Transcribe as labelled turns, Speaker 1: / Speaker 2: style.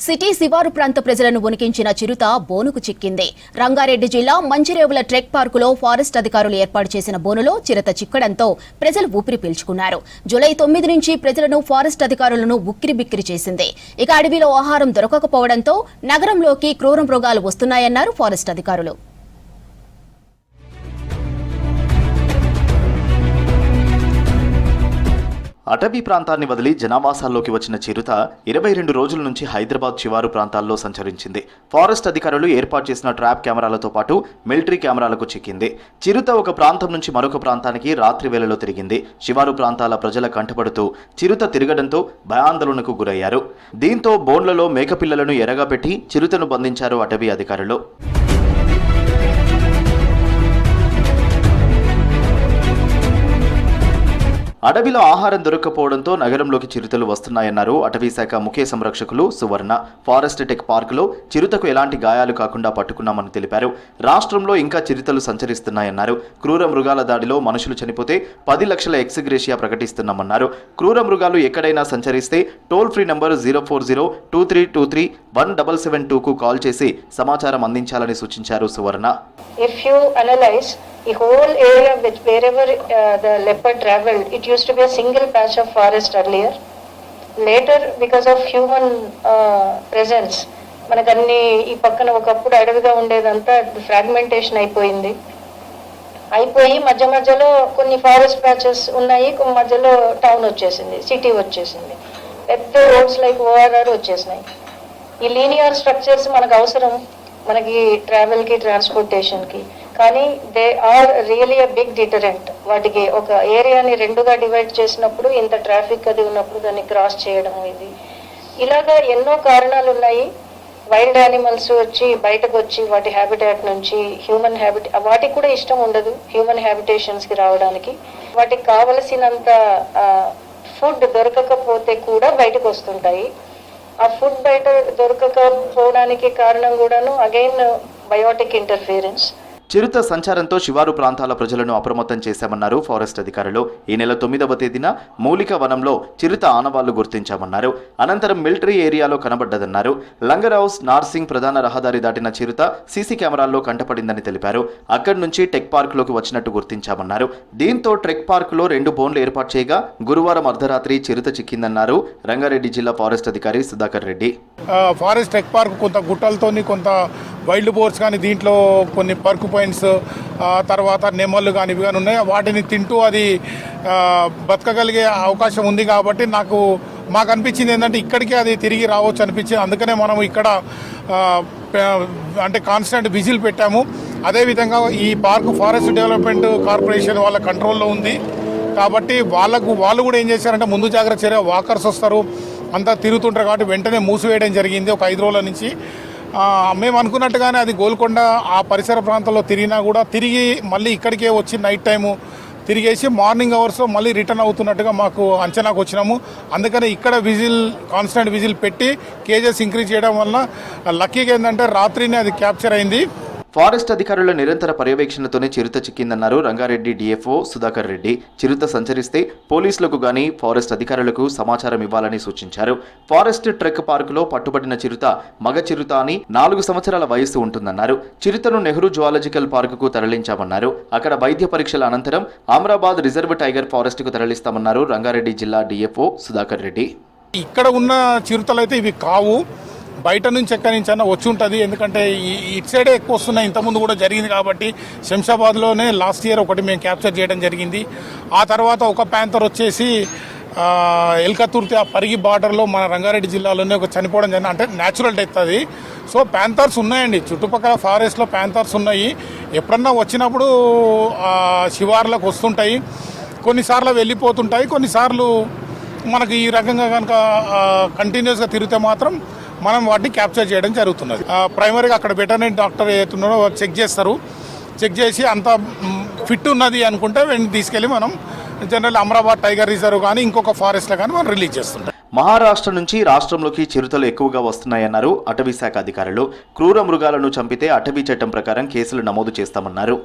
Speaker 1: City శివారు ప్రాంత ప్రజలను వణికించిన చిరుత బోనుకు చిక్కింది. రంగారెడ్డి జిల్లా మంచిరేవుల ట్రెక్ పార్కులో ఫారెస్ట్ అధికారులు ఏర్పాటు చేసిన బోనులో చిరుత చిక్కడంతో ప్రజలు ఊపిరి పీల్చుకున్నారు. జూలై 9 నుంచి ప్రజలను ఫారెస్ట్ అధికారులను ఉక్కిరిబిక్కిరి చేసింది. ఇక అడవిలో ఆహారం దొరకకపోవడంతో నగరంలోకి క్రూర మృగాలు వస్తున్నాయన్నారు ఫారెస్ట్ అధికారులు.
Speaker 2: అటవీ ప్రాంతాన్ని వదిలి జనావాసాల్లోకి వచ్చిన చిరుత 22 రోజుల నుంచి హైదరాబాద్ శివారు ప్రాంతాల్లో సంచరించింది. ఫారెస్ట్ అధికారులు ఏర్పాటు చేసిన ట్రాప్ కెమెరాలతో పాటు మిలిటరీ కెమెరాలకు చిక్కింది. చిరుత ఒక ప్రాంతం నుంచి మరొక ప్రాంతానికి రాత్రి వేళలో తిరిగింది. శివారు ప్రాంతాల ప్రజల కంటపడుతూ చిరుత తిరగడంతో భయాందోళనకు గురయ్యారు. దీంతో బోన్లలో మేకపిల్లలను ఎరగా పెట్టి చిరుతను బంధించారు అటవీ అధికారులు. అడవిలో ఆహారం దొరక్కపోవడంతో నగరంలోకి చిరుతలు వస్తున్నాయన్నారు అటవీ శాఖ ముఖ్య సంరక్షకులు సువర్ణ. ఫారెస్ట్ టెక్ పార్కులో చిరుతకు ఎలాంటి గాయాలు కాకుండా పట్టుకున్నామని తెలిపారు. రాష్ట్రంలో ఇంకా చిరుతలు సంచరిస్తున్నాయన్నారు. క్రూర మృగాల దాడిలో మనుషులు చనిపోతే 10 లక్షల ఎక్స్గ్రేషియా ప్రకటిస్తున్నామన్నారు. క్రూర మృగాలు ఎక్కడైనా సంచరిస్తే టోల్ ఫ్రీ నంబర్ 04023231772కు కాల్ చేసి సమాచారం అందించాలని సూచించారు సువర్ణ.
Speaker 3: The whole area which wherever the leopard traveled, it used to be a single patch of forest earlier. Later, because of human presence, మనకన్నీ ఈ పక్కన ఒకప్పుడు అడవిగా ఉండేదంతా ఫ్రాగ్మెంటేషన్ అయిపోయి మధ్య మధ్యలో కొన్ని ఫారెస్ట్ ప్యాచెస్ ఉన్నాయి, కొన్ని మధ్యలో టౌన్ వచ్చేసింది, సిటీ వచ్చేసింది, పెద్ద రోడ్స్ లైక్ ఓఆర్ఆర్ వచ్చేసినాయి. ఈ లీనియర్ స్ట్రక్చర్స్ మనకు అవసరం, మనకి ట్రావెల్కి, ట్రాన్స్పోర్టేషన్కి. కానీ they are really a big deterrent. వాటికి ఒక ఏరియాని రెండుగా డివైడ్ చేసినప్పుడు ఇంత ట్రాఫిక్ అది ఉన్నప్పుడు దాన్ని క్రాస్ చేయడం, ఇది ఇలాగా ఎన్నో కారణాలు ఉన్నాయి. వైల్డ్ యానిమల్స్ వచ్చి బయటకు వచ్చి వాటి హ్యాబిటాట్ నుంచి హ్యూమన్ వాటికి కూడా ఇష్టం ఉండదు హ్యూమన్ హ్యాబిటేషన్స్కి రావడానికి. వాటికి కావలసినంత ఫుడ్ దొరకకపోతే కూడా బయటకు వస్తుంటాయి. ఆ ఫుడ్ బయట దొరకకపోవడానికి కారణం కూడాను అగైన్ బయోటిక్ ఇంటర్ఫియరెన్స్.
Speaker 2: చిరుత సంచారంతో శివారు ప్రాంతాల ప్రజలను అప్రమత్తం చేశామన్నారు ఫారెస్ట్ అధికారులు. ఈ నెల 9వ తేదీన మూలిక వనంలో చిరుత ఆనవాళ్లు గుర్తించామన్నారు. అనంతరం మిలిటరీ ఏరియాలో కనబడ్డదన్నారు. లంగర్ హౌస్ నార్సింగ్ ప్రధాన రహదారి దాటిన చిరుత సీసీ కెమెరాల్లో కంటపడిందని తెలిపారు. అక్కడి నుంచి టెక్ పార్కులోకి వచ్చినట్టు గుర్తించామన్నారు. దీంతో ట్రెక్ పార్కులో 2 బోన్లు ఏర్పాటు చేయగా గురువారం అర్ధరాత్రి చిరుత చిక్కిందన్నారు రంగారెడ్డి జిల్లా ఫారెస్ట్ అధికారి Sudhakar Reddy.
Speaker 4: Forest tech park కొంత గుట్టలతోని, కొంత వైల్డ్ బోర్డ్స్ కానీ, దీంట్లో కొన్ని పర్క్ పాయింట్స్, తర్వాత నెమళ్ళు కానీ ఇవి కానీ ఉన్నాయి. వాటిని తింటూ అది బతకగలిగే అవకాశం ఉంది. కాబట్టి మాకు అనిపించింది ఏంటంటే ఇక్కడికి అది తిరిగి రావచ్చు అనిపించింది. అందుకనే మనం ఇక్కడ అంటే కాన్స్టెంట్ విజిల్ పెట్టాము. అదేవిధంగా ఈ పార్క్ ఫారెస్ట్ డెవలప్మెంట్ కార్పొరేషన్ వాళ్ళ కంట్రోల్లో ఉంది. కాబట్టి వాళ్ళు కూడా ఏం చేశారంటే ముందు జాగ్రత్త చర్య, వాకర్స్ వస్తారు, అంతా తిరుగుతుంటారు కాబట్టి వెంటనే మూసివేయడం జరిగింది ఒక 5 రోజుల నుంచి. మేము అనుకున్నట్టుగానే అది గోల్కొండ ఆ పరిసర ప్రాంతంలో తిరిగినా కూడా తిరిగి మళ్ళీ ఇక్కడికే వచ్చి నైట్ టైము తిరిగేసి మార్నింగ్ అవర్స్లో మళ్ళీ రిటర్న్ అవుతున్నట్టుగా మాకు అంచనాకు వచ్చినాము. అందుకని ఇక్కడ కాన్స్టెంట్ విజిల్ పెట్టి కేజెస్ ఇంక్రీజ్ చేయడం వల్ల లక్కీగా ఏంటంటే రాత్రినే అది క్యాప్చర్ అయింది.
Speaker 2: ఫారెస్ట్ అధికారుల నిరంతర పర్యవేక్షణతోనే చిరుత చిక్కిందన్నారు రంగారెడ్డి డిఎఫ్ఓ సుధాకర్ రెడ్డి. చిరుత సంచరిస్తే పోలీసులకు గానీ ఫారెస్ట్ అధికారులకు సమాచారం ఇవ్వాలని సూచించారు. ఫారెస్ట్ ట్రెక్ పార్కులో పట్టుబడిన చిరుత మగ చిరుత అని 4 సంవత్సరాల వయస్సు ఉంటుందన్నారు. చిరుతను నెహ్రూ జువాలజికల్ పార్కుకు తరలించామన్నారు. అక్కడ వైద్య పరీక్షల అనంతరం అమరాబాద్ రిజర్వ్ టైగర్ ఫారెస్ట్ కు తరలిస్తామన్నారు రంగారెడ్డి జిల్లా డిఎఫ్ఓ సుధాకర్ రెడ్డి.
Speaker 4: ఇక్కడ ఉన్న చిరుతలు అయితే ఇవి కావు, బయట నుంచి ఎక్కడి నుంచి అన్నా వచ్చి ఉంటుంది. ఎందుకంటే ఇటు సైడే ఎక్కువ వస్తున్నాయి. ఇంతకుముందు కూడా జరిగింది కాబట్టి శంషాబాద్లోనే లాస్ట్ ఇయర్ ఒకటి మేము క్యాప్చర్ చేయడం జరిగింది. ఆ తర్వాత ఒక ప్యాంతర్ వచ్చేసి ఎల్కతుర్తి ఆ పరిగి బార్డర్లో మన రంగారెడ్డి జిల్లాలోనే ఒక చనిపోవడం జరిగింది. అంటే న్యాచురల్ డెత్ అది. సో ప్యాంతర్స్ ఉన్నాయండి, చుట్టుపక్కల ఫారెస్ట్లో ప్యాంతర్స్ ఉన్నాయి. ఎప్పుడన్నా వచ్చినప్పుడు శివార్లకు వస్తుంటాయి, కొన్నిసార్లు వెళ్ళిపోతుంటాయి, కొన్నిసార్లు మనకు ఈ రకంగా కనుక కంటిన్యూస్గా తిరిగితే మాత్రం మనం వాటిని క్యాప్చర్ చేయడం జరుగుతున్నది. ప్రైమరీగా అక్కడ వెటర్నరీ డాక్టర్ ఏతున్నారో చెక్ చేస్తారు. చెక్ చేసి అంత ఫిట్ ఉన్నది అనుకుంటే వెంటనే తీసుకెళ్ళి మనం జనరల్ అమరాబాద్ టైగర్ రిజర్వ్ కానీ ఇంకొక ఫారెస్ట్లో కానీ మనం రిలీజ్ చేస్తుంటాం.
Speaker 2: మహారాష్ట్ర నుంచి రాష్ట్రంలోకి చిరుతలు ఎక్కువగా వస్తున్నాయన్నారు అటవీ శాఖ అధికారులు. క్రూర మృగాలను చంపితే అటవీ చట్టం ప్రకారం కేసులు నమోదు చేస్తామన్నారు.